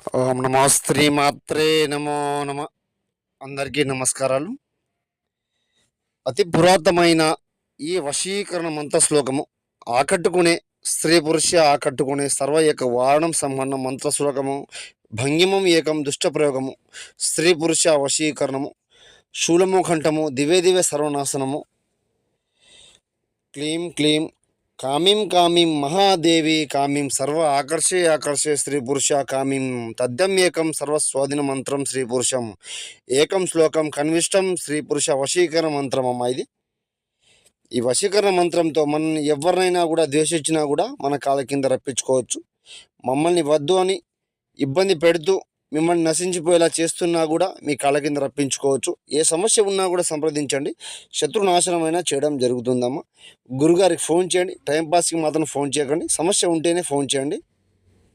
ఓం నమో శ్రీమాత్రే నమో నమ. అందరికీ నమస్కారాలు. అతి పురాతనమైన ఈ వశీకరణ మంత్ర శ్లోకము ఆకట్టుకునే స్త్రీ పురుష ఆకట్టుకునే సర్వ ఏక వారణం సంబంధ మంత్ర శ్లోకము. భంగిమం ఏకం దుష్ట ప్రయోగము, స్త్రీ పురుష వశీకరణము, శూలము కంఠము, దివే దివే సర్వనాశనము. క్లీం క్లీం కామిం కామిం మహాదేవి కామిం సర్వ ఆకర్షే ఆకర్షే స్త్రీ పురుష కామిం తద్యం ఏకం సర్వస్వాధీన మంత్రం స్త్రీ పురుషం ఏకం శ్లోకం కన్విష్టం స్త్రీ పురుష వశీకరణ మంత్రం అమ్మ ఇది. ఈ వశీకరణ మంత్రంతో మనల్ని ఎవరినైనా కూడా ద్వేషించినా కూడా మన కాళ్ళ కింద రప్పించుకోవచ్చు. మమ్మల్ని వద్దు అని ఇబ్బంది పెడుతూ మిమ్మల్ని నశించిపోయేలా చేస్తున్నా కూడా మీ కాళ్ళ కింద రప్పించుకోవచ్చు. ఏ సమస్య ఉన్నా కూడా సంప్రదించండి, శత్రునాశనమైనా చేయడం జరుగుతుందమ్మా. గురుగారికి ఫోన్ చేయండి, టైంపాస్కి మాత్రం ఫోన్ చేయకండి, సమస్య ఉంటేనే ఫోన్ చేయండి.